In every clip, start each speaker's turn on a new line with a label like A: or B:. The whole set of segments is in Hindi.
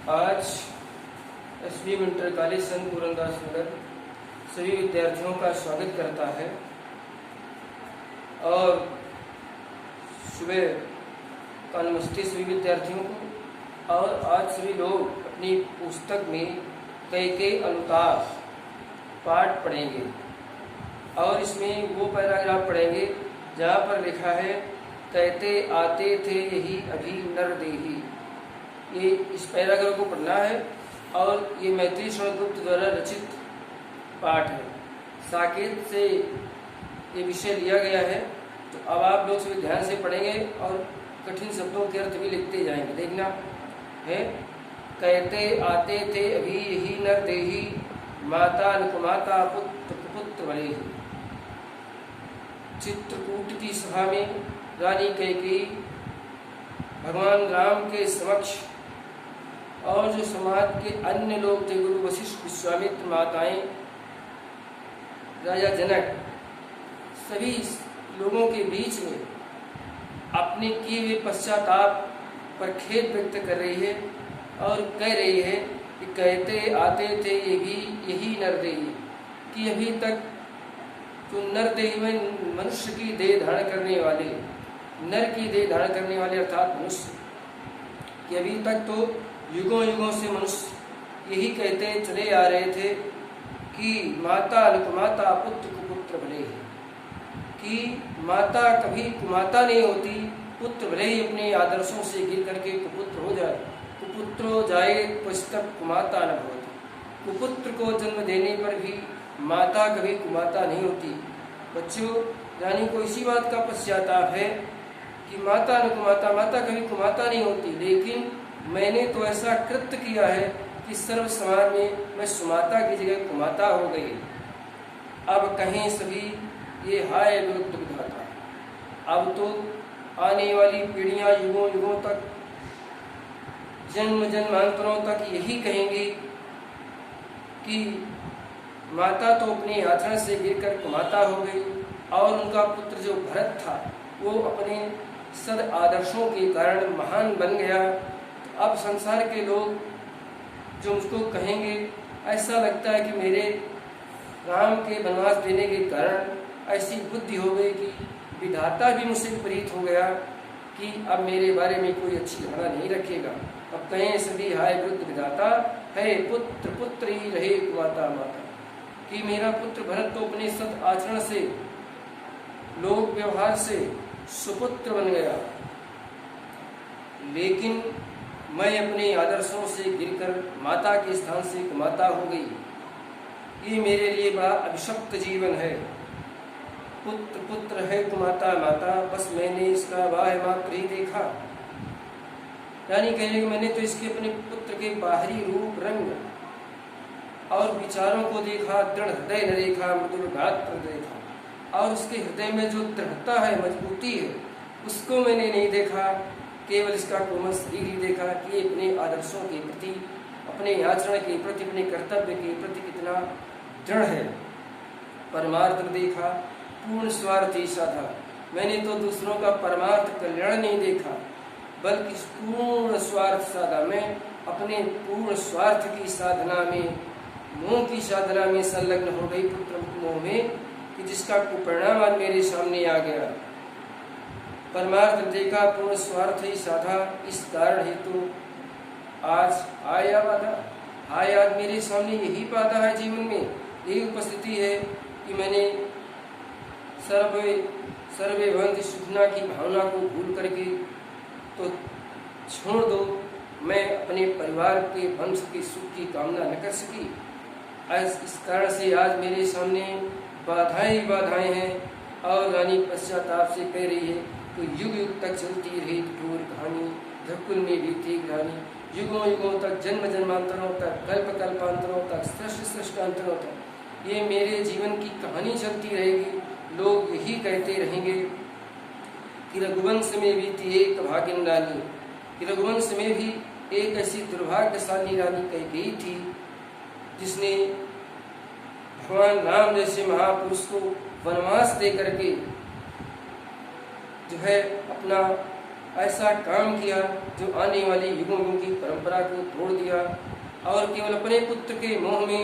A: आज एसबीएम इंटर कॉलेज संत पूरनदास नगर सभी विद्यार्थियों का स्वागत करता है और सुबह का नमस्ते सभी विद्यार्थियों को। और आज सभी लोग अपनी पुस्तक में कई अनुताप पाठ पढ़ेंगे और इसमें वो पैराग्राफ पढ़ेंगे जहाँ पर लिखा है कहते आते थे यही अभी नर देही। ये इस पैराग्राफ को पढ़ना है और ये मैत्री शरण गुप्त द्वारा रचित पाठ है। साकेत से ये विषय लिया गया है, तो अब आप लोग सभी ध्यान से पढ़ेंगे और कठिन शब्दों के अर्थ भी लिखते जाएंगे। देखना है कहते आते थे अभी यही नर देही, माता अनुकुमाता पुत्र कुपुत्र बले। चित्रकूट की सभा में रानी कैकेयी भगवान राम के समक्ष और जो समाज के अन्य लोग थे, गुरु वशिष्ठ, विश्वामित्र, माताएं, राजा जनक, सभी लोगों के बीच में अपने किए हुए पश्चाताप पर खेद व्यक्त कर रही है और कह रही है कि कहते आते थे ये भी यही नरदेही, कि अभी तक जो नरदेही में मनुष्य की देह धारण करने वाले, नर की देह धारण करने वाले अर्थात मनुष्य, कि अभी तक तो युगों युगों से मनुष्य यही कहते चले आ रहे थे कि माता अनुकुमाता पुत्र कुपुत्र भले ही, कि माता कभी कुमाता नहीं होती, पुत्र भले ही अपने आदर्शों से गिर करके कुपुत्र हो जाए, कुपुत्र हो जाए पश्चात कुमाता न होती। कुपुत्र को जन्म देने पर भी माता कभी कुमाता नहीं होती। बच्चों, रानी को इसी बात का पश्चाताप है कि माता अनुकुमाता, माता कभी कुमाता नहीं होती, लेकिन मैंने तो ऐसा कृत्य किया है कि सर्व समाज में मैं सुमाता की जगह कुमाता हो गई। अब कहें सभी ये हाय विरुद्ध विधाता। अब तो आने वाली पीढ़ियां युगों युगों तक, जन्म जन्मांतरों तक यही कहेंगी कि माता तो अपने आचरण से गिरकर कुमाता हो गई और उनका पुत्र जो भरत था वो अपने सद आदर्शों के कारण महान बन गया। तो अब संसार के लोग जो मुझको कहेंगे, ऐसा लगता है कि मेरे राम के वनवास देने के कारण ऐसी बुद्धि हो गई कि विधाता भी मुझसे विपरीत हो गया कि अब मेरे बारे में कोई अच्छी धारणा नहीं रखेगा। अब कहें सभी हाय विरुद्ध विधाता, है पुत्र पुत्र ही रहे कुमाता माता, कि मेरा पुत्र भरत तो अपने सत आचरण से, लोक व्यवहार से सुपुत्र बन गया, लेकिन मैं अपने आदर्शों से गिरकर माता के स्थान से कुमाता हो गई। ये मेरे लिए बड़ा अभिशप्त जीवन है। पुत्र पुत्र है कुमाता माता, बस मैंने इसका बाह्य मात्र ही देखा। यानी कहने कि मैंने तो इसके अपने पुत्र के बाहरी रूप, रंग और विचारों को देखा, दृढ़ हृदय न देखा, मृदुल गात्र देखा, और उसके हृदय में जो दृढ़ता है, मजबूती है, उसको मैंने नहीं देखा। केवल इसका कोमल शरीर ही देखा कि अपने आदर्शों के प्रति, अपने आचरण के प्रति, अपने कर्तव्य के प्रति कितना दृढ़ है। परमार्थ देखा, पूर्ण स्वार्थ ही साधा। मैंने तो दूसरों का परमार्थ कल्याण नहीं देखा, बल्कि पूर्ण स्वार्थ साधा। मैं अपने पूर्ण स्वार्थ की साधना में, मोह की साधना में संलग्न हो गई, पुत्र मोह में, कि जिसका कुपरिणाम आज मेरे सामने आ गया। परमार्थ देखा, पूर्ण स्वार्थ ही साधा, इस कारण हेतु आज आया बाधा। आज मेरे सामने यही बाधा है, जीवन में यही उपस्थिति है कि मैंने सर्वे भवन्ति सुखिनः की भावना को भूल करके तो छोड़ दो, मैं अपने परिवार के वंश के सुख की कामना न कर सकी। इस कारण से आज मेरे सामने बाधाएं ही बाधाएं हैं। और रानी पश्चाताप से कह रही है तो युग युग तक चलती रही क्रूर कहानी, धकुल में बीती ग्लानि, युगों युगों तक, जन्म जन्मांतरों तक, कल्प कल्पांतरों तक, सृष्टि सृष्टांतरों तक ये मेरे जीवन की कहानी चलती रहेगी। लोग यही कहते रहेंगे कि रघुवंश में बीती एक भागिन रानी, कि रघुवंश में भी एक ऐसी दुर्भाग्यशाली रानी कैकेयी थी जिसने भगवान राम जैसे महापुरुष को वनवास दे करके जो है अपना ऐसा काम किया जो आने वाली युगों की परंपरा को तोड़ दिया और केवल अपने पुत्र के मोह में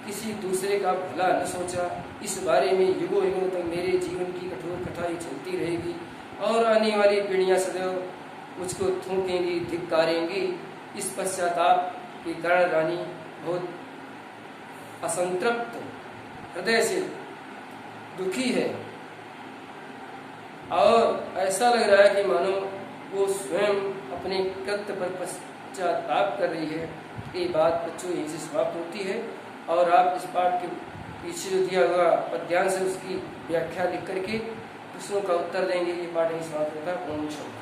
A: किसी दूसरे का भला न सोचा। इस बारे में युगों युगों तक मेरे जीवन की कठोर कथाई चलती रहेगी और आने वाली पीढ़ियां सदैव मुझको थूकेंगी, धिक्कारेंगी। इस पश्चाताप के कारण रानी बहुत असंतृप्त हृदय से दुखी है और ऐसा लग रहा है कि मानो वो स्वयं अपने कृत्य पर पश्चाताप कर रही है। ये बात बच्चों यहीं से समाप्त होती है और आप इस पाठ के पीछे जो दिया हुआ पद्यांश से उसकी व्याख्या लिख करके प्रश्नों का उत्तर देंगे। ये पाठ यहीं समाप्त होता है। ओम शांति।